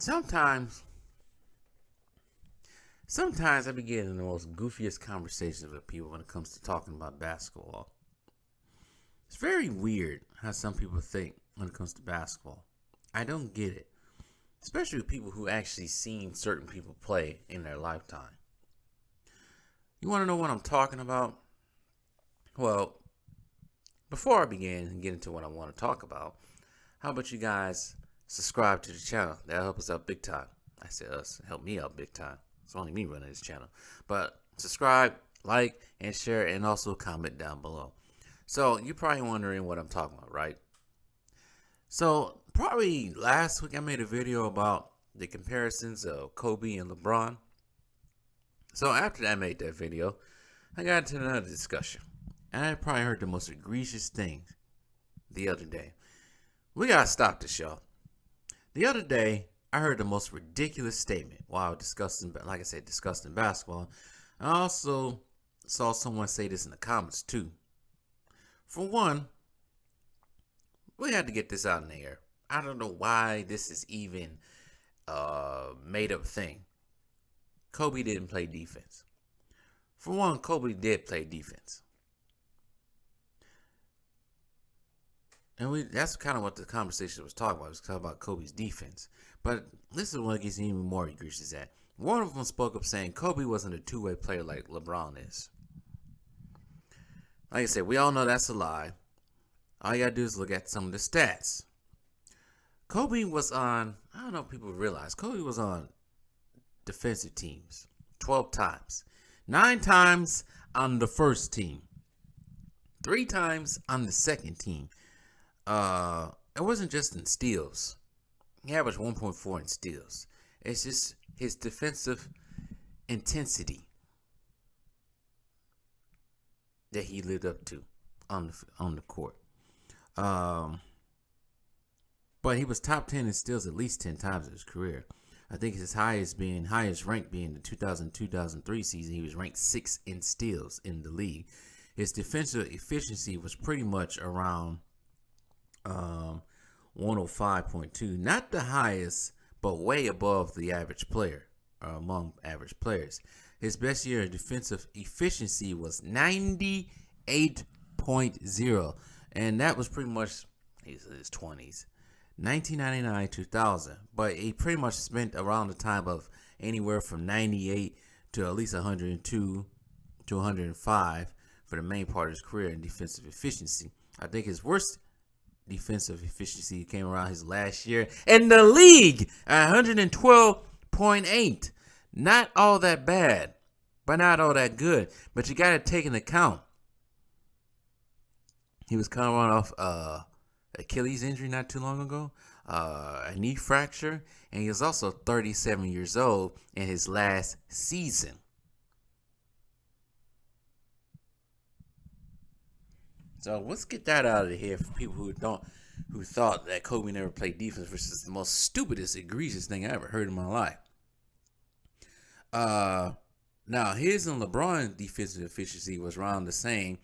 sometimes, sometimes I be getting the most goofiest conversations with people when it comes to talking about basketball. It's very weird how some people think when it comes to basketball. I don't get it, especially with people who actually seen certain people play in their lifetime. You want to know what I'm talking about? Well, before I begin and get into what I want to talk about, how about you guys subscribe to the channel? That'll help us out big time. I said us, help me out big time. It's only me running this channel. But subscribe, like, and share, and also comment down below. So you're probably wondering what I'm talking about, right? So probably last week I made a video about the comparisons of Kobe and LeBron. So after I made that video, I got into another discussion. And I probably heard the most egregious thing the other day. We gotta stop this, y'all. The other day, I heard the most ridiculous statement while discussing, like I said, discussing basketball. I also saw someone say this in the comments too. For one, we had to get this out in the air. I don't know why this is even a made up thing. Kobe didn't play defense. For one, Kobe did play defense. And that's kind of what the conversation was talking about. It was talking about Kobe's defense. But this is what gets even more egregious at. One of them spoke up saying Kobe wasn't a two-way player like LeBron is. Like I said, we all know that's a lie. All you gotta do is look at some of the stats. Kobe was on, I don't know if people realize, Kobe was on defensive teams 12 times. 9 times on the first team. 3 times on the second team. It wasn't just in steals. He averaged 1.4 in steals. It's just his defensive intensity that he lived up to on the court. But he was top 10 in steals at least 10 times in his career. I think his highest rank being the 2002-2003 season. He was ranked 6th in steals in the league. His defensive efficiency was pretty much around 105.2, not the highest, but way above the average player, among average players. His best year of defensive efficiency was 98.0, and that was pretty much his 20s, 1999-2000. But he pretty much spent around the time of anywhere from 98 to at least 102 to 105 for the main part of his career in defensive efficiency. I think his worst defensive efficiency came around his last year in the league at 112.8. Not all that bad, but not all that good. But you got to take into account he was coming off Achilles injury not too long ago, a knee fracture, and he was also 37 years old in his last season. So let's get that out of here for people who thought that Kobe never played defense, which is the most stupidest, egregious thing I ever heard in my life. Now his and LeBron's defensive efficiency was around the same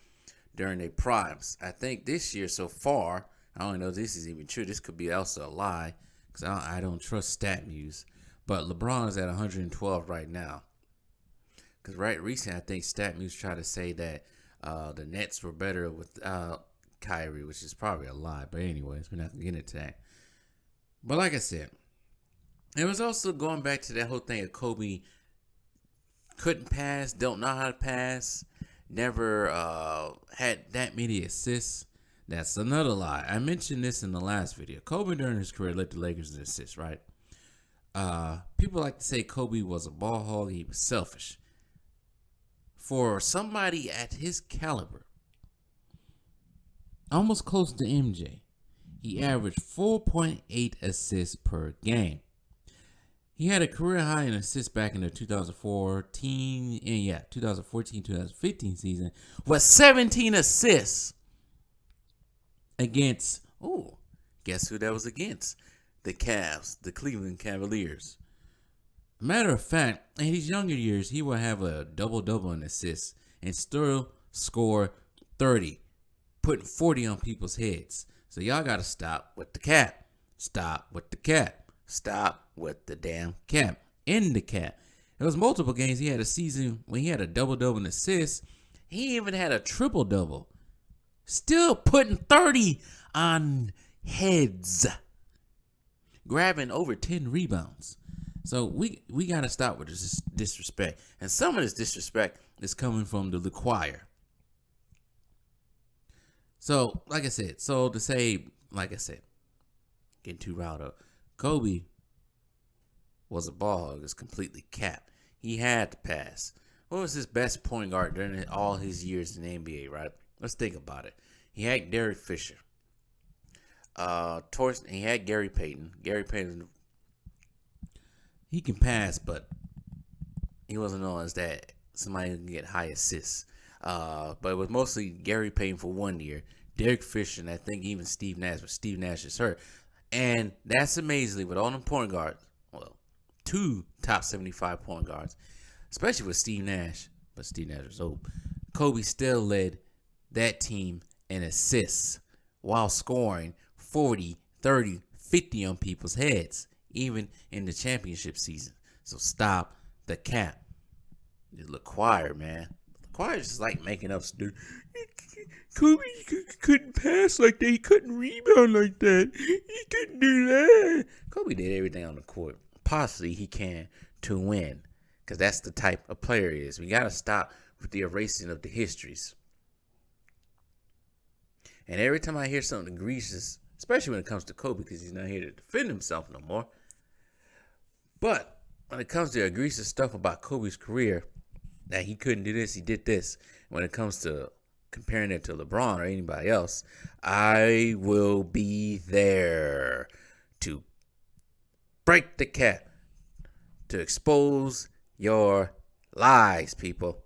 during their primes. I think this year so far, I don't know if this is even true. This could be also a lie because I don't trust StatMuse. But LeBron is at 112 right now. Because recently, I think StatMuse tried to say that the Nets were better without Kyrie, which is probably a lie. But anyways, we're not going to get into that. But like I said, it was also going back to that whole thing of Kobe couldn't pass, don't know how to pass, never had that many assists. That's another lie. I mentioned this in the last video. Kobe during his career led the Lakers in assists, right? People like to say Kobe was a ball hog. He was selfish. For somebody at his caliber, almost close to MJ, he averaged 4.8 assists per game. He had a career high in assists back in the 2014-2015 season with 17 assists against, guess who that was against? The Cavs, the Cleveland Cavaliers. Matter of fact, in his younger years, he would have a double-double in assists and still score 30, putting 40 on people's heads. So y'all got to stop with the cap. Stop with the cap. Stop with the damn cap. In the cap. It was multiple games. He had a season when he had a double-double and assist. He even had a triple-double. Still putting 30 on heads. Grabbing over 10 rebounds. So we got to stop with this disrespect. And some of this disrespect is coming from the choir. So, like I said, getting too riled up. Kobe was a ball hog. It's completely capped. He had to pass. What was his best point guard during all his years in the NBA, right? Let's think about it. He had Derek Fisher. He had Gary Payton. Gary Payton, he can pass, but he wasn't known as that somebody who can get high assists. But it was mostly Gary Payton for 1 year, Derek Fisher, and I think even Steve Nash, but Steve Nash is hurt. And that's amazingly with all them point guards, well, 2 top 75 point guards, especially with Steve Nash, but Steve Nash was old. Kobe still led that team in assists while scoring 40, 30, 50 on people's heads, even in the championship season. So stop the cap. The choir, man. The choir is just like making up stuff. Kobe couldn't pass like that. He couldn't rebound like that. He couldn't do that. Kobe did everything on the court possibly he can to win, because that's the type of player he is. We got to stop with the erasing of the histories. And every time I hear something egregious, especially when it comes to Kobe, because he's not here to defend himself no more. But when it comes to egregious stuff about Kobe's career, that he couldn't do this, he did this. When it comes to comparing it to LeBron or anybody else, I will be there to break the cap, to expose your lies, people.